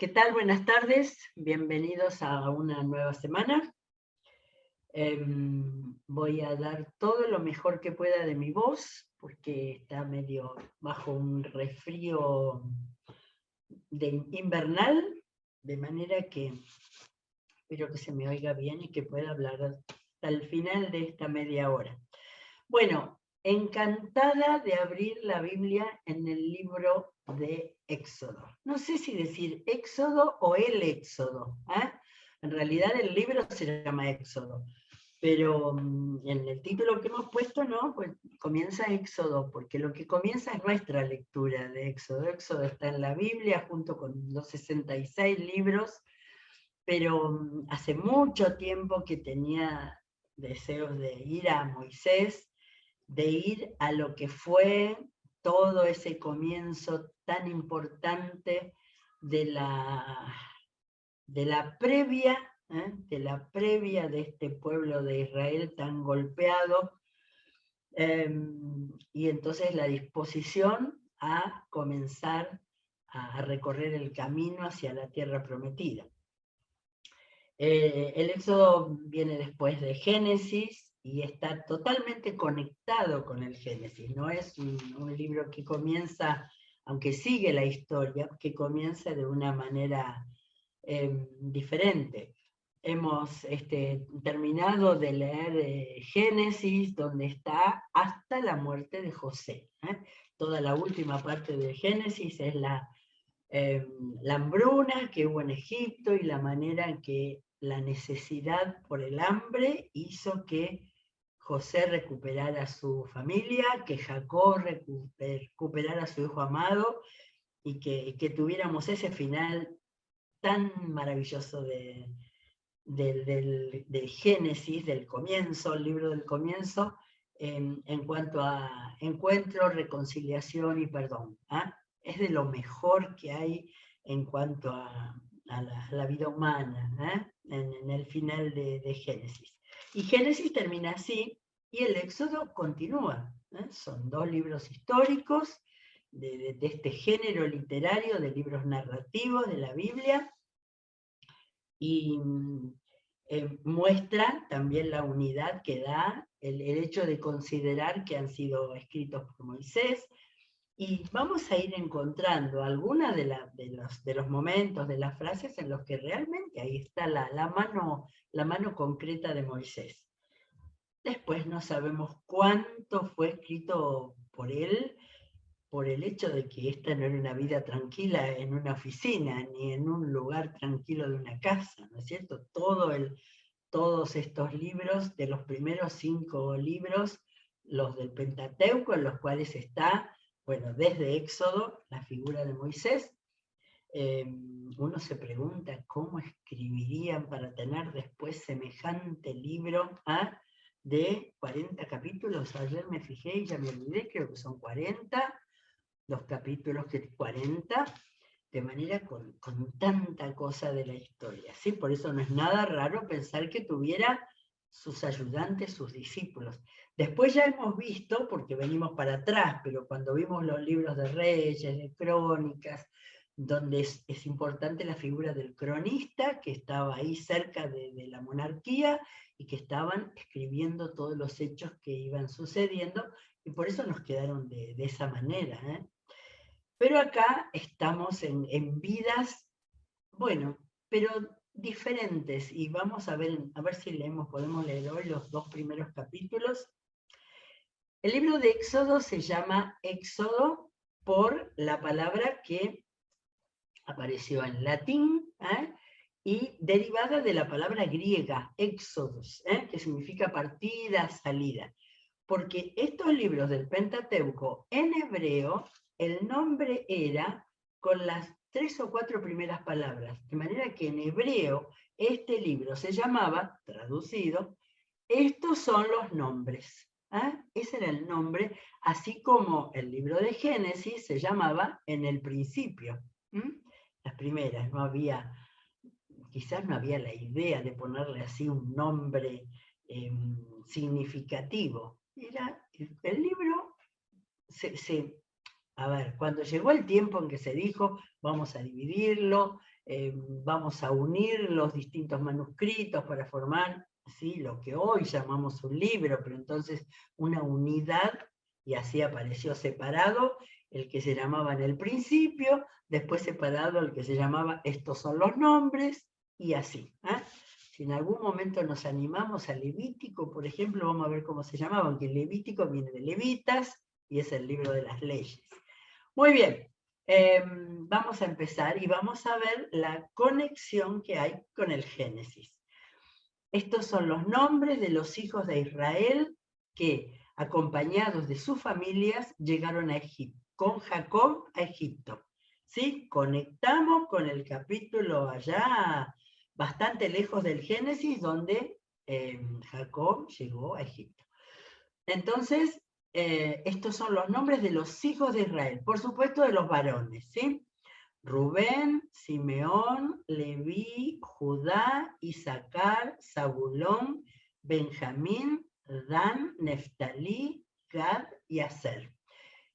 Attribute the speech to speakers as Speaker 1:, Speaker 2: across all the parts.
Speaker 1: ¿Qué tal? Buenas tardes, bienvenidos a una nueva semana. Voy a dar todo lo mejor que pueda de mi voz, porque está medio bajo un resfrío invernal, de manera que espero que se me oiga bien y que pueda hablar hasta el final de esta media hora. Bueno, encantada de abrir la Biblia en el libro de Éxodo. No sé si decir Éxodo o el Éxodo. En realidad el libro se llama Éxodo, pero en el título que hemos puesto, ¿no? Pues comienza Éxodo, porque lo que comienza es nuestra lectura de Éxodo. Éxodo está en la Biblia junto con los 66 libros, pero hace mucho tiempo que tenía deseos de ir a Moisés, de ir a lo que fue todo ese comienzo tan importante de la previa, de este pueblo de Israel tan golpeado, y entonces la disposición a comenzar a recorrer el camino hacia la tierra prometida. El Éxodo viene después de Génesis y está totalmente conectado con el Génesis. No es un libro que comienza, aunque sigue la historia, que comienza de una manera diferente. Hemos terminado de leer Génesis, donde está hasta la muerte de José. Toda la última parte de Génesis es la hambruna que hubo en Egipto y la manera en que la necesidad por el hambre hizo que José recuperara a su familia, que Jacob recuperara a su hijo amado y que tuviéramos ese final tan maravilloso del Génesis, del comienzo, el libro del comienzo, en cuanto a encuentro, reconciliación y perdón. Es de lo mejor que hay en cuanto a la vida humana, en el final de Génesis. Y Génesis termina así, y el Éxodo continúa. Son dos libros históricos de este género literario, de libros narrativos de la Biblia, y muestra también la unidad que da el hecho de considerar que han sido escritos por Moisés, y vamos a ir encontrando algunas de los momentos, de las frases en los que realmente ahí está la mano concreta de Moisés. Después no sabemos cuánto fue escrito por él, por el hecho de que esta no era una vida tranquila en una oficina, ni en un lugar tranquilo de una casa, ¿no es cierto? Todos estos libros, de los primeros 5 libros, los del Pentateuco, en los cuales está, bueno, desde Éxodo, la figura de Moisés. Uno se pregunta cómo escribirían para tener después semejante libro de 40 capítulos. Ayer me fijé y ya me olvidé, creo que son 40 los capítulos, que 40, de manera con tanta cosa de la historia, ¿sí? Por eso no es nada raro pensar que tuviera sus ayudantes, sus discípulos. Después ya hemos visto, porque venimos para atrás, pero cuando vimos los libros de Reyes, de Crónicas, donde es importante la figura del cronista, que estaba ahí cerca de la monarquía, y que estaban escribiendo todos los hechos que iban sucediendo, y por eso nos quedaron de esa manera, Pero acá estamos en vidas, bueno, pero diferentes, y vamos a ver si podemos leer hoy los 2 primeros capítulos. El libro de Éxodo se llama Éxodo por la palabra que apareció en latín, y derivada de la palabra griega, Éxodos, que significa partida, salida. Porque estos libros del Pentateuco en hebreo, el nombre era con las 3 o 4 primeras palabras, de manera que en hebreo este libro se llamaba, traducido, estos son los nombres. Ese era el nombre, así como el libro de Génesis se llamaba en el principio. Las primeras, quizás no había la idea de ponerle así un nombre significativo. El libro A ver, cuando llegó el tiempo en que se dijo, vamos a dividirlo, vamos a unir los distintos manuscritos para formar, ¿sí?, lo que hoy llamamos un libro, pero entonces una unidad, y así apareció separado el que se llamaba en el principio, después separado el que se llamaba estos son los nombres, y así. Si en algún momento nos animamos a Levítico, por ejemplo, vamos a ver cómo se llamaba, aunque Levítico viene de Levitas, y es el libro de las leyes. Muy bien, vamos a empezar y vamos a ver la conexión que hay con el Génesis. Estos son los nombres de los hijos de Israel que, acompañados de sus familias, llegaron a Egipto, con Jacob a Egipto. ¿Sí? Conectamos con el capítulo allá bastante lejos del Génesis, donde Jacob llegó a Egipto. Entonces, estos son los nombres de los hijos de Israel, por supuesto de los varones, ¿sí? Rubén, Simeón, Leví, Judá, Isaacar, Zabulón, Benjamín, Dan, Neftalí, Gad y Aser.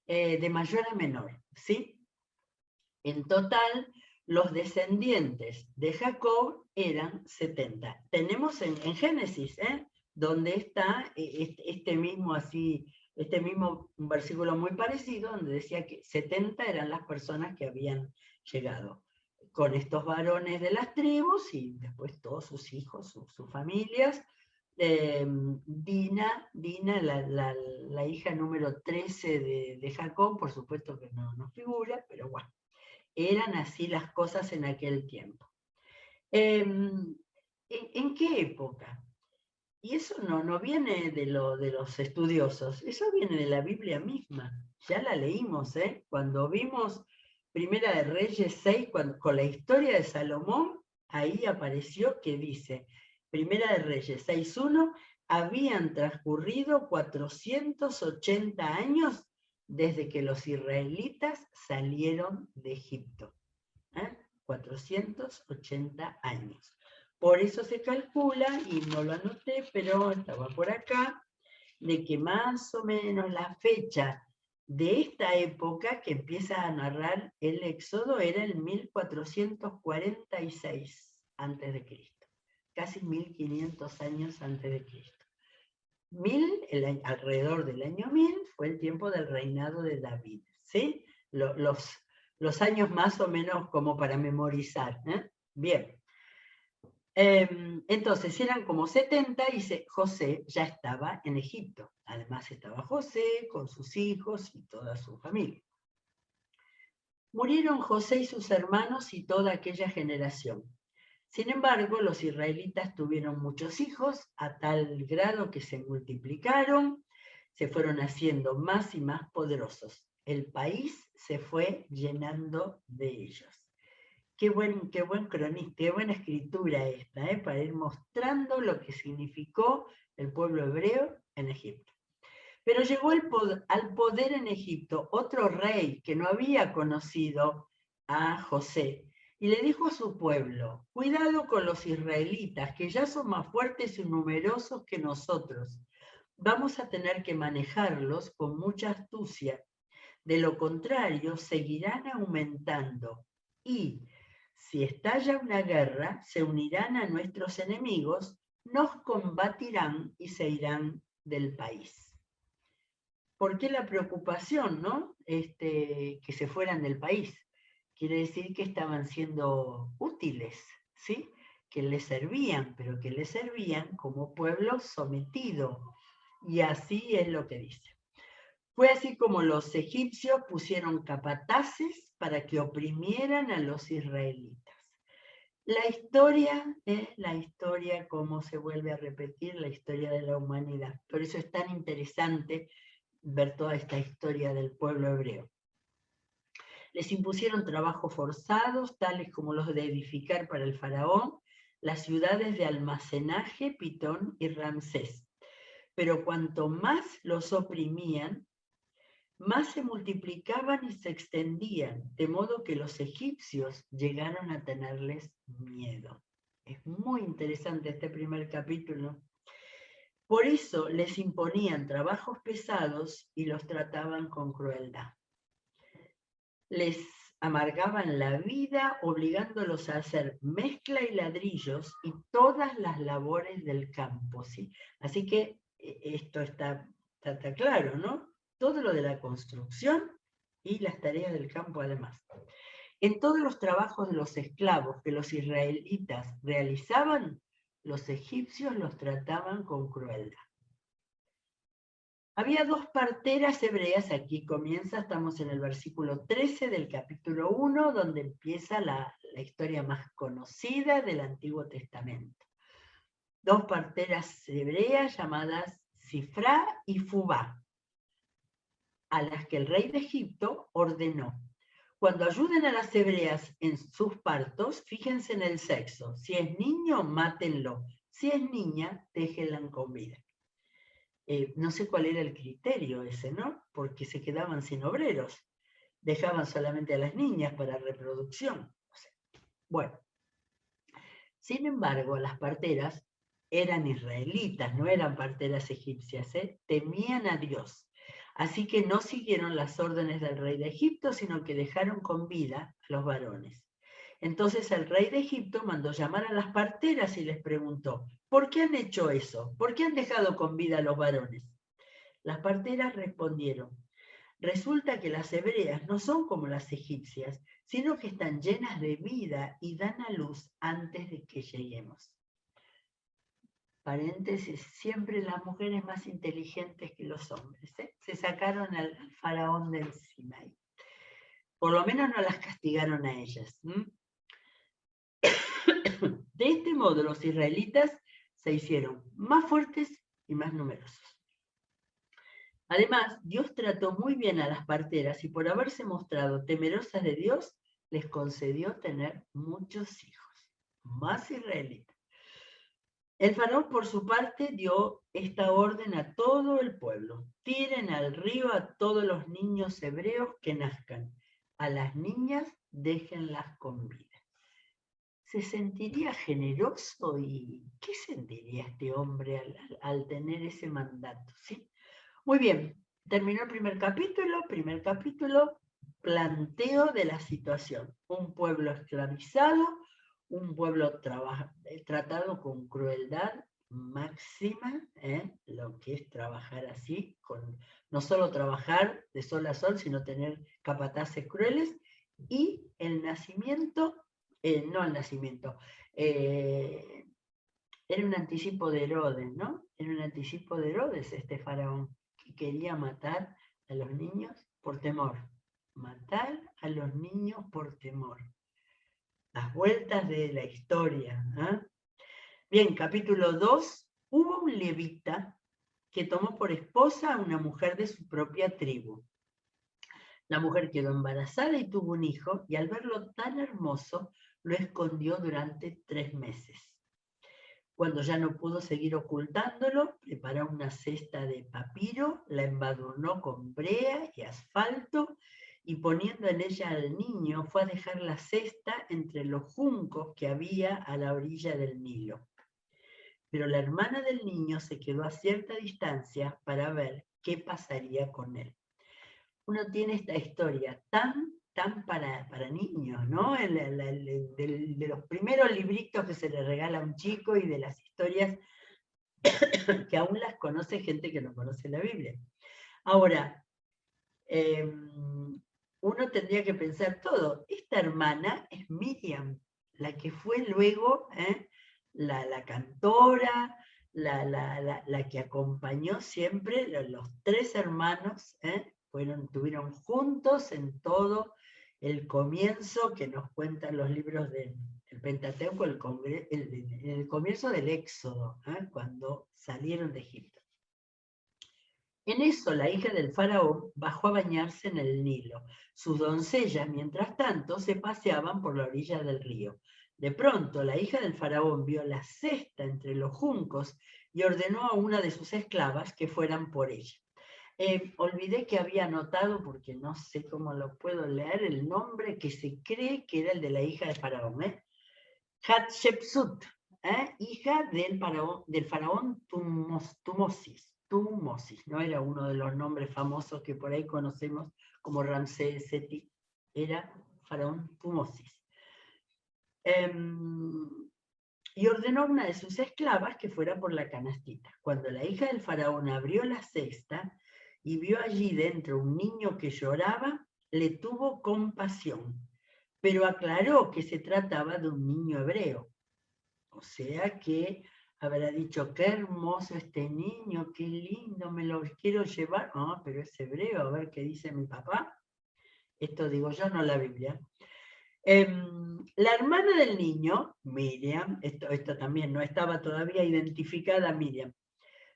Speaker 1: De mayor a menor, ¿sí? En total, los descendientes de Jacob eran 70. Tenemos en Génesis, donde está este mismo versículo muy parecido, donde decía que 70 eran las personas que habían llegado, con estos varones de las tribus y después todos sus hijos, sus familias. Dina, la hija número 13 de Jacob, por supuesto que no figura, pero bueno, eran así las cosas en aquel tiempo. ¿En qué época? Y eso no viene de los estudiosos, eso viene de la Biblia misma. Ya la leímos, cuando vimos Primera de Reyes 6, con la historia de Salomón, ahí apareció que dice, Primera de Reyes 6.1, habían transcurrido 480 años desde que los israelitas salieron de Egipto. 480 años. Por eso se calcula, y no lo anoté, pero estaba por acá, de que más o menos la fecha de esta época que empieza a narrar el Éxodo era el 1446 a.C., casi 1500 años antes de Cristo. Alrededor del año 1000 fue el tiempo del reinado de David, ¿sí? Los años más o menos como para memorizar, Bien. Entonces eran como 70 y José ya estaba en Egipto. Además estaba José con sus hijos y toda su familia. Murieron José y sus hermanos y toda aquella generación. Sin embargo, los israelitas tuvieron muchos hijos a tal grado que se multiplicaron, se fueron haciendo más y más poderosos. El país se fue llenando de ellos. Qué buen cronista, qué buena escritura esta, para ir mostrando lo que significó el pueblo hebreo en Egipto. Pero llegó al poder en Egipto otro rey que no había conocido a José y le dijo a su pueblo, cuidado con los israelitas, que ya son más fuertes y numerosos que nosotros. Vamos a tener que manejarlos con mucha astucia. De lo contrario, seguirán aumentando y, si estalla una guerra, se unirán a nuestros enemigos, nos combatirán y se irán del país. ¿Por qué la preocupación, no? Que se fueran del país. Quiere decir que estaban siendo útiles, ¿sí? Que les servían, pero que les servían como pueblo sometido. Y así es lo que dice. Fue así como los egipcios pusieron capataces para que oprimieran a los israelitas. La historia como se vuelve a repetir, la historia de la humanidad. Por eso es tan interesante ver toda esta historia del pueblo hebreo. Les impusieron trabajos forzados, tales como los de edificar para el faraón las ciudades de almacenaje, Pitón y Ramsés. Pero cuanto más los oprimían, más se multiplicaban y se extendían, de modo que los egipcios llegaron a tenerles miedo. Es muy interesante este primer capítulo. Por eso les imponían trabajos pesados y los trataban con crueldad. les amargaban la vida obligándolos a hacer mezcla y ladrillos y todas las labores del campo, ¿sí? Así que esto está claro, ¿no? Todo lo de la construcción y las tareas del campo además. En todos los trabajos de los esclavos que los israelitas realizaban, los egipcios los trataban con crueldad. Había dos parteras hebreas, aquí comienza, estamos en el versículo 13 del capítulo 1, donde empieza la historia más conocida del Antiguo Testamento. Dos parteras hebreas llamadas Sifrá y Fubá, a las que el rey de Egipto ordenó: cuando ayuden a las hebreas en sus partos, fíjense en el sexo. Si es niño, mátenlo. Si es niña, déjenla con vida. No sé cuál era el criterio ese, ¿no? Porque se quedaban sin obreros. Dejaban solamente a las niñas para reproducción. No sé. Bueno, sin embargo, las parteras eran israelitas, no eran parteras egipcias, ¿eh? Temían a Dios. Así que no siguieron las órdenes del rey de Egipto, sino que dejaron con vida a los varones. Entonces el rey de Egipto mandó llamar a las parteras y les preguntó: ¿por qué han hecho eso? ¿Por qué han dejado con vida a los varones? Las parteras respondieron: resulta que las hebreas no son como las egipcias, sino que están llenas de vida y dan a luz antes de que lleguemos. Paréntesis, siempre las mujeres más inteligentes que los hombres, ¿eh? Se sacaron al faraón de encima. Por lo menos no las castigaron a ellas. De este modo los israelitas se hicieron más fuertes y más numerosos. Además, Dios trató muy bien a las parteras y por haberse mostrado temerosas de Dios, les concedió tener muchos hijos, más israelitas. El faraón, por su parte, dio esta orden a todo el pueblo: tiren al río a todos los niños hebreos que nazcan. A las niñas déjenlas con vida. ¿Se sentiría generoso? ¿Y qué sentiría este hombre al tener ese mandato? ¿Sí? Muy bien, terminó el primer capítulo, planteo de la situación. Un pueblo esclavizado, un pueblo tratado con crueldad máxima, lo que es trabajar así, no solo trabajar de sol a sol, sino tener capataces crueles, y el nacimiento, era un anticipo de Herodes, ¿no? Era un anticipo de Herodes este faraón, que quería matar a los niños por temor. Matar a los niños por temor. Las vueltas de la historia. ¿Eh? Bien, capítulo 2. Hubo un levita que tomó por esposa a una mujer de su propia tribu. La mujer quedó embarazada y tuvo un hijo, y al verlo tan hermoso, lo escondió durante 3 meses. Cuando ya no pudo seguir ocultándolo, preparó una cesta de papiro, la embadurnó con brea y asfalto, y poniendo en ella al niño, fue a dejar la cesta entre los juncos que había a la orilla del Nilo. Pero la hermana del niño se quedó a cierta distancia para ver qué pasaría con él. Uno tiene esta historia tan para niños, ¿no? De los primeros libritos que se le regala a un chico y de las historias que aún las conoce gente que no conoce la Biblia. Ahora, uno tendría que pensar todo. Esta hermana es Miriam, la que fue luego la cantora, la que acompañó siempre, los 3 hermanos, estuvieron juntos en todo el comienzo que nos cuentan los libros del Pentateuco, el comienzo del Éxodo, cuando salieron de Egipto. En eso la hija del faraón bajó a bañarse en el Nilo. Sus doncellas, mientras tanto, se paseaban por la orilla del río. De pronto, la hija del faraón vio la cesta entre los juncos y ordenó a una de sus esclavas que fueran por ella. Olvidé que había anotado, porque no sé cómo lo puedo leer, el nombre que se cree que era el de la hija del faraón. Hatshepsut, hija del faraón Tumosis. No era uno de los nombres famosos que por ahí conocemos como Ramsés, Seti. era Faraón Tumosis. Y ordenó a una de sus esclavas que fuera por la canastita. Cuando la hija del faraón abrió la cesta y vio allí dentro un niño que lloraba, le tuvo compasión, pero aclaró que se trataba de un niño hebreo. O sea que habrá dicho, qué hermoso este niño, qué lindo, me lo quiero llevar. Ah, pero es hebreo, a ver qué dice mi papá. Esto digo yo, no la Biblia. La hermana del niño, Miriam, esto también no estaba todavía identificada Miriam,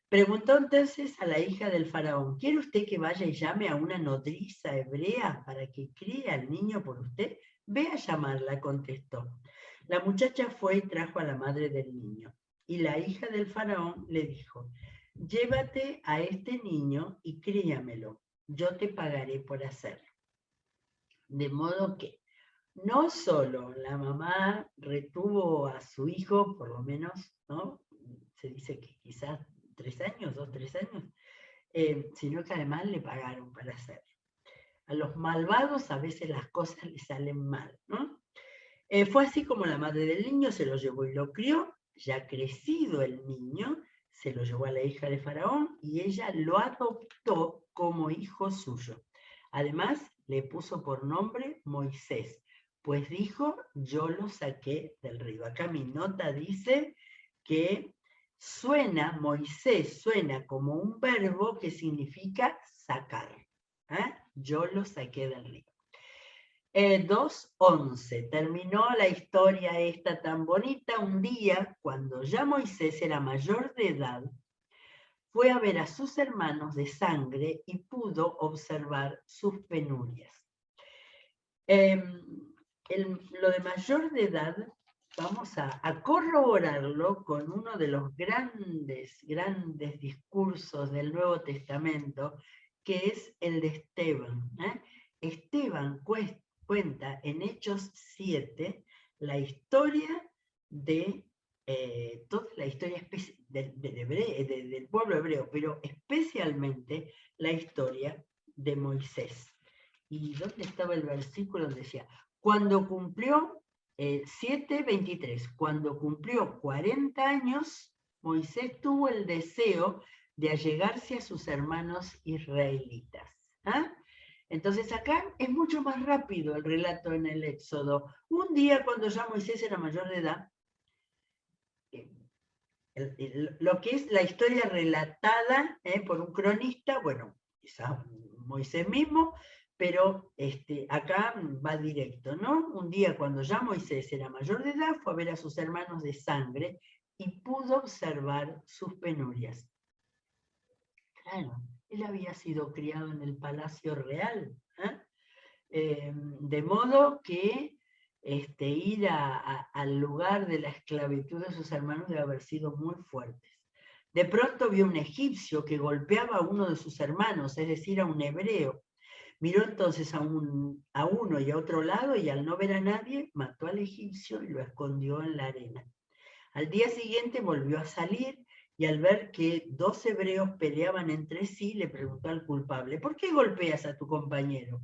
Speaker 1: preguntó entonces a la hija del faraón, ¿quiere usted que vaya y llame a una nodriza hebrea para que críe al niño por usted? Ve a llamarla, contestó. La muchacha fue y trajo a la madre del niño. Y la hija del faraón le dijo, llévate a este niño y críamelo, yo te pagaré por hacerlo. De modo que no solo la mamá retuvo a su hijo, por lo menos, ¿no? Se dice que quizás 3 años, 2, 3 años, sino que además le pagaron para hacerlo. A los malvados a veces las cosas les salen mal, ¿no? Fue así como la madre del niño se lo llevó y lo crió, ya crecido el niño, se lo llevó a la hija de Faraón y ella lo adoptó como hijo suyo. Además, le puso por nombre Moisés, pues dijo, yo lo saqué del río. Acá mi nota dice que Moisés suena como un verbo que significa sacar. Yo lo saqué del río. 2:11. Terminó la historia esta tan bonita. Un día, cuando ya Moisés era mayor de edad, fue a ver a sus hermanos de sangre y pudo observar sus penurias. Lo de mayor de edad, vamos a corroborarlo con uno de los grandes discursos del Nuevo Testamento, que es el de Esteban. Esteban cuenta en Hechos 7 la historia de toda la historia del pueblo hebreo, pero especialmente la historia de Moisés. ¿Y dónde estaba el versículo donde decía? Cuando cumplió 7:23, cuando cumplió 40 años, Moisés tuvo el deseo de allegarse a sus hermanos israelitas. Entonces acá es mucho más rápido el relato en el Éxodo. Un día cuando ya Moisés era mayor de edad, lo que es la historia relatada por un cronista, bueno, quizás Moisés mismo, pero acá va directo, ¿no? Un día cuando ya Moisés era mayor de edad, fue a ver a sus hermanos de sangre y pudo observar sus penurias. Claro, él había sido criado en el palacio real, de modo que ir al lugar de la esclavitud de sus hermanos debe haber sido muy fuertes. De pronto vio un egipcio que golpeaba a uno de sus hermanos, es decir, a un hebreo. Miró entonces a uno y a otro lado y al no ver a nadie, mató al egipcio y lo escondió en la arena. Al día siguiente volvió a salir y al ver que 2 hebreos peleaban entre sí, le preguntó al culpable, ¿por qué golpeas a tu compañero?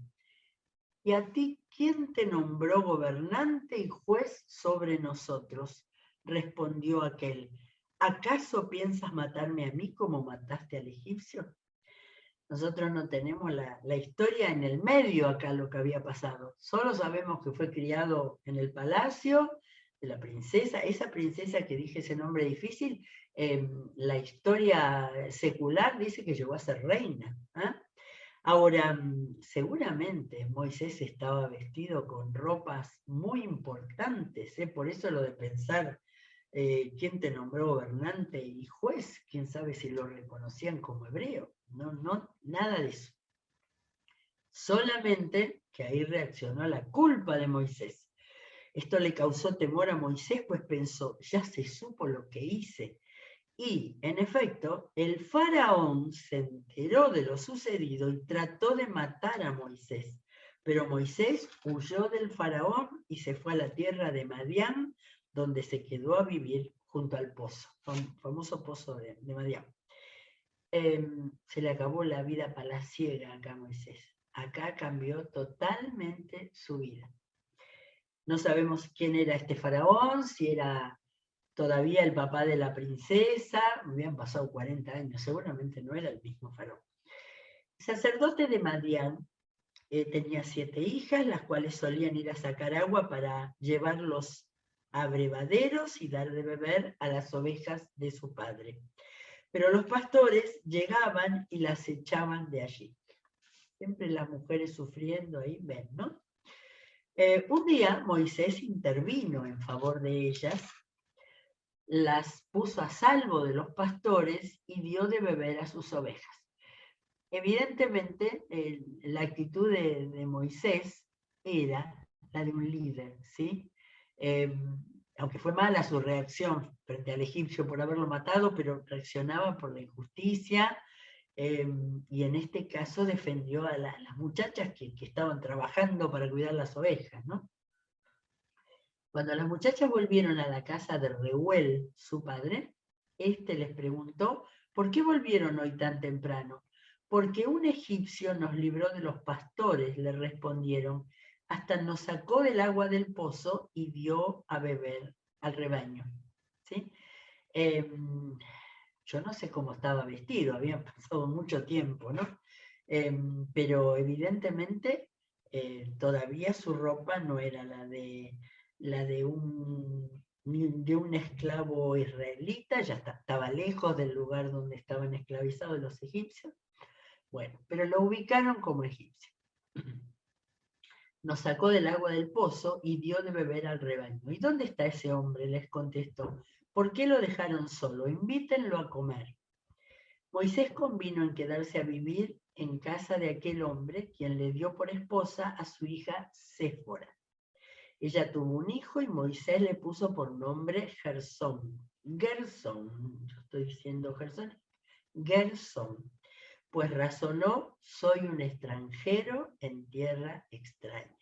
Speaker 1: ¿Y a ti quién te nombró gobernante y juez sobre nosotros? Respondió aquel. ¿Acaso piensas matarme a mí como mataste al egipcio? Nosotros no tenemos la historia en el medio acá lo que había pasado. Solo sabemos que fue criado en el palacio de la princesa, esa princesa que dije ese nombre difícil, la historia secular dice que llegó a ser reina. Ahora, seguramente Moisés estaba vestido con ropas muy importantes, por eso lo de pensar quién te nombró gobernante y juez, quién sabe si lo reconocían como hebreo. No, nada de eso. Solamente que ahí reaccionó la culpa de Moisés. Esto le causó temor a Moisés, pues pensó, ya se supo lo que hice. Y, en efecto, el faraón se enteró de lo sucedido y trató de matar a Moisés. Pero Moisés huyó del faraón y se fue a la tierra de Madián, donde se quedó a vivir junto al pozo, famoso pozo de Madián. Se le acabó la vida palaciega acá a Moisés. acá cambió totalmente su vida. No sabemos quién era este faraón, si era todavía el papá de la princesa, habían pasado 40 años, seguramente no era el mismo faraón. El sacerdote de Madián tenía 7 hijas, las cuales solían ir a sacar agua para llevar los abrevaderos y dar de beber a las ovejas de su padre. Pero los pastores llegaban y las echaban de allí. Siempre las mujeres sufriendo ahí, ven, ¿no? Un día Moisés intervino en favor de ellas, las puso a salvo de los pastores y dio de beber a sus ovejas. Evidentemente, la actitud de Moisés era la de un líder, ¿sí? Aunque fue mala su reacción frente al egipcio por haberlo matado, pero reaccionaba por la injusticia, y en este caso defendió a las muchachas que estaban trabajando para cuidar las ovejas, ¿no? Cuando las muchachas volvieron a la casa de Reuel, su padre, éste les preguntó, ¿por qué volvieron hoy tan temprano? Porque un egipcio nos libró de los pastores, le respondieron, hasta nos sacó del agua del pozo y dio a beber al rebaño. ¿Sí? Yo no sé cómo estaba vestido, había pasado mucho tiempo, ¿no? Pero evidentemente todavía su ropa no era la de un esclavo israelita, ya estaba lejos del lugar donde estaban esclavizados los egipcios. Bueno, pero lo ubicaron como egipcio. Nos sacó del agua del pozo y dio de beber al rebaño. ¿Y dónde está ese hombre? Les contestó. ¿Por qué lo dejaron solo? Invítenlo a comer. Moisés convino en quedarse a vivir en casa de aquel hombre, quien le dio por esposa a su hija Séfora. Ella tuvo un hijo y Moisés le puso por nombre Gersón. Gersón, yo estoy diciendo Gersón, Gersón. Pues razonó, soy un extranjero en tierra extraña.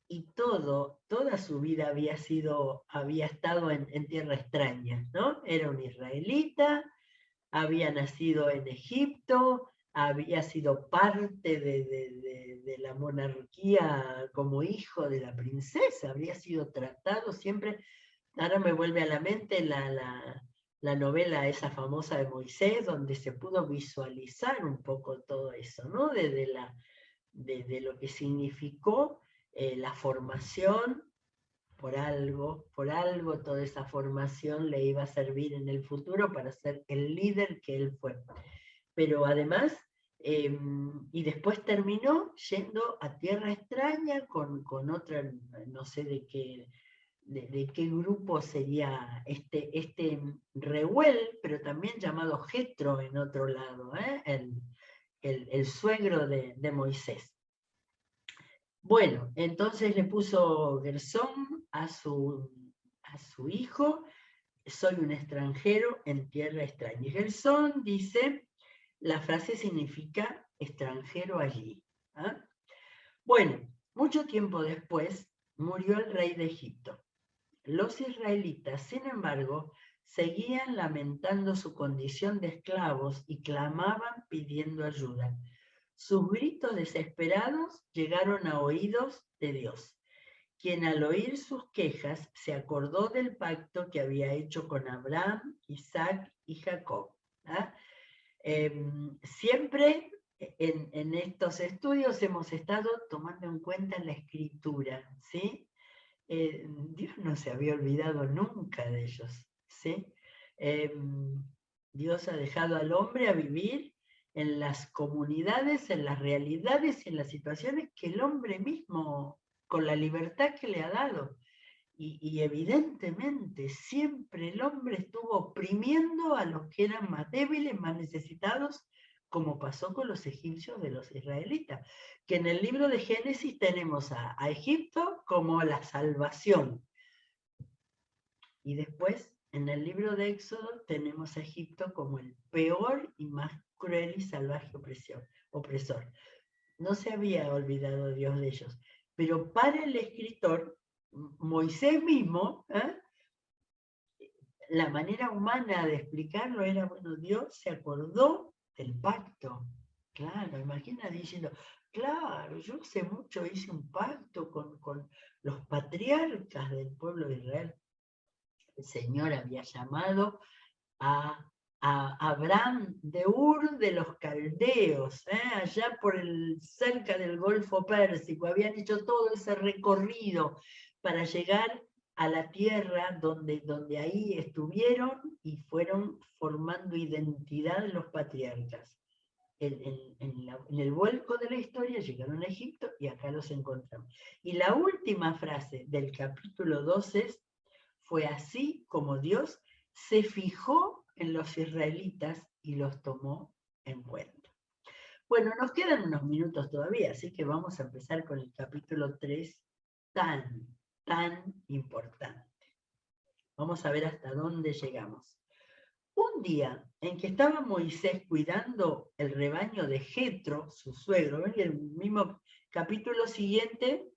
Speaker 1: Y toda su vida había estado en tierra extraña, ¿no? Era un israelita, había nacido en Egipto, había sido parte de la monarquía como hijo de la princesa, habría sido tratado siempre. Ahora me vuelve a la mente la novela esa famosa de Moisés, donde se pudo visualizar un poco todo eso, ¿no? De lo que significó la formación. Por algo toda esa formación le iba a servir en el futuro para ser el líder que él fue. Pero además, y después terminó yendo a tierra extraña con otra, no sé de qué grupo sería este Reuel, pero también llamado Jetro en otro lado, el suegro de Moisés. Bueno, entonces le puso Gersón a su hijo, soy un extranjero en tierra extraña. Y Gersón dice, la frase significa extranjero allí. ¿Ah? Bueno, mucho tiempo después murió el rey de Egipto. Los israelitas, sin embargo, seguían lamentando su condición de esclavos y clamaban pidiendo ayuda. Sus gritos desesperados llegaron a oídos de Dios, quien al oír sus quejas se acordó del pacto que había hecho con Abraham, Isaac y Jacob. ¿Ah? Siempre en estos estudios hemos estado tomando en cuenta la escritura, ¿sí? Dios no se había olvidado nunca de ellos, ¿sí? Dios ha dejado al hombre a vivir en las comunidades, en las realidades y en las situaciones que el hombre mismo, con la libertad que le ha dado. Y evidentemente siempre el hombre estuvo oprimiendo a los que eran más débiles, más necesitados, como pasó con los egipcios de los israelitas, que en el libro de Génesis tenemos a Egipto como la salvación. Y después, en el libro de Éxodo, tenemos a Egipto como el peor y más cruel y salvaje opresor. No se había olvidado Dios de ellos. Pero para el escritor, Moisés mismo, la manera humana de explicarlo era, bueno, Dios se acordó del pacto Claro, imagina diciendo, claro, yo hace mucho hice un pacto con los patriarcas del pueblo de Israel. El Señor había llamado a, a Abraham de Ur de los Caldeos, allá cerca del Golfo Pérsico, habían hecho todo ese recorrido para llegar a la tierra donde ahí estuvieron y fueron formando identidad los patriarcas. En el vuelco de la historia llegaron a Egipto y acá los encontramos. Y la última frase del capítulo 12 fue así como Dios se fijó en los israelitas y los tomó en cuenta. Bueno, nos quedan unos minutos todavía, así que vamos a empezar con el capítulo 3, tan importante. Vamos a ver hasta dónde llegamos. Un día en que estaba Moisés cuidando el rebaño de Jetro, su suegro, en el mismo capítulo siguiente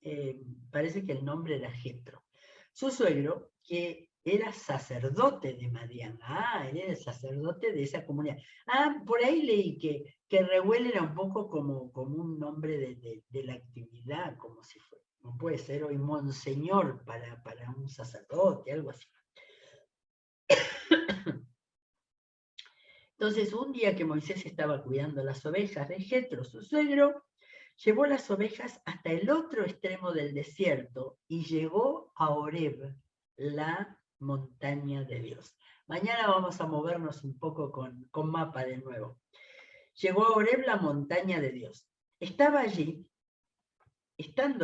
Speaker 1: parece que el nombre era Jetro, su suegro, que era sacerdote de Madián. Él era el sacerdote de esa comunidad. Por ahí leí que Reuel era un poco como un nombre de la actividad, como si fuera, no puede ser hoy monseñor para un sacerdote, algo así. Entonces, un día que Moisés estaba cuidando las ovejas de Jetro, su suegro, llevó las ovejas hasta el otro extremo del desierto y llegó a Horeb, la montaña de Dios. Mañana vamos a movernos un poco con mapa de nuevo. Llegó a Horeb, la montaña de Dios. Estando allí, en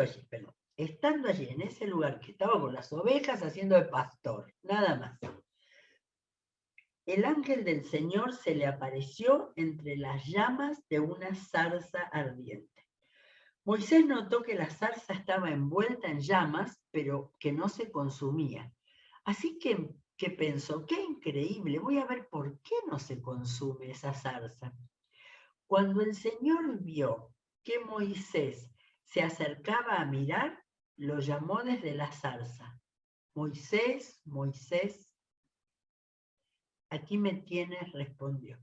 Speaker 1: ese lugar que estaba con las ovejas haciendo de pastor, nada más. El ángel del Señor se le apareció entre las llamas de una zarza ardiente. Moisés notó que la zarza estaba envuelta en llamas, pero que no se consumía. Así que pensó, qué increíble, voy a ver por qué no se consume esa zarza. Cuando el Señor vio que Moisés se acercaba a mirar, lo llamó desde la zarza. Moisés, Moisés, aquí me tienes, respondió.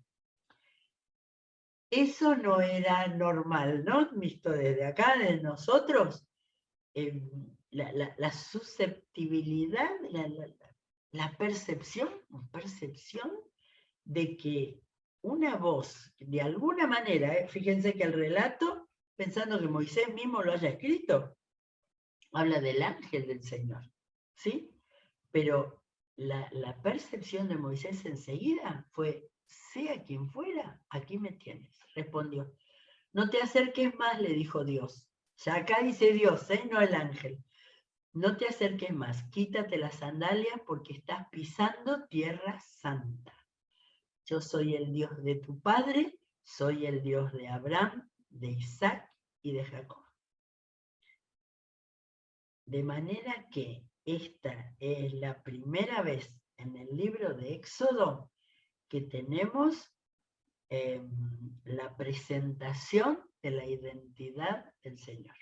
Speaker 1: Eso no era normal, ¿no? Visto desde acá, desde nosotros, la susceptibilidad, la percepción de que una voz, de alguna manera, fíjense que el relato, pensando que Moisés mismo lo haya escrito, habla del ángel del Señor, ¿sí? Pero la percepción de Moisés enseguida fue, sea quien fuera, aquí me tienes, respondió. No te acerques más, le dijo Dios. Ya acá dice Dios, no el ángel. No te acerques más, quítate las sandalias porque estás pisando tierra santa. Yo soy el Dios de tu padre, soy el Dios de Abraham, de Isaac y de Jacob. De manera que esta es la primera vez en el libro de Éxodo que tenemos la presentación de la identidad del Señor.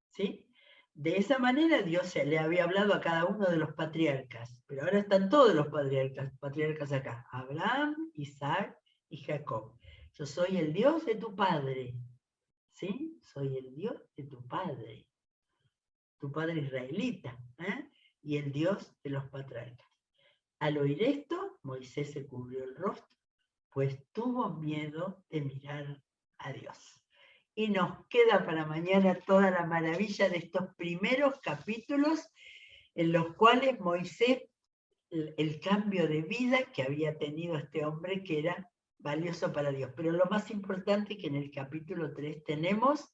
Speaker 1: ¿Sí? De esa manera Dios se le había hablado a cada uno de los patriarcas, pero ahora están todos los patriarcas acá, Abraham, Isaac y Jacob. Yo soy el Dios de tu padre, ¿sí? Soy el Dios de tu padre israelita, y el Dios de los patriarcas. Al oír esto, Moisés se cubrió el rostro, pues tuvo miedo de mirar a Dios. Y nos queda para mañana toda la maravilla de estos primeros capítulos en los cuales Moisés, el cambio de vida que había tenido este hombre que era valioso para Dios. Pero lo más importante que en el capítulo 3 tenemos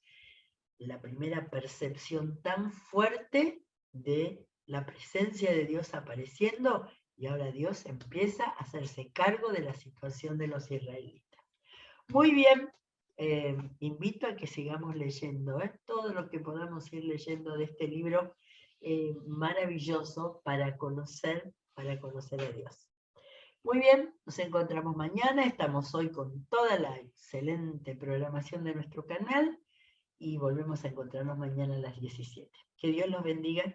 Speaker 1: la primera percepción tan fuerte de la presencia de Dios apareciendo, y ahora Dios empieza a hacerse cargo de la situación de los israelitas. Muy bien, invito a que sigamos leyendo todo lo que podamos ir leyendo de este libro maravilloso para conocer a Dios. Muy bien, nos encontramos mañana, estamos hoy con toda la excelente programación de nuestro canal, y volvemos a encontrarnos mañana a las 17. Que Dios los bendiga.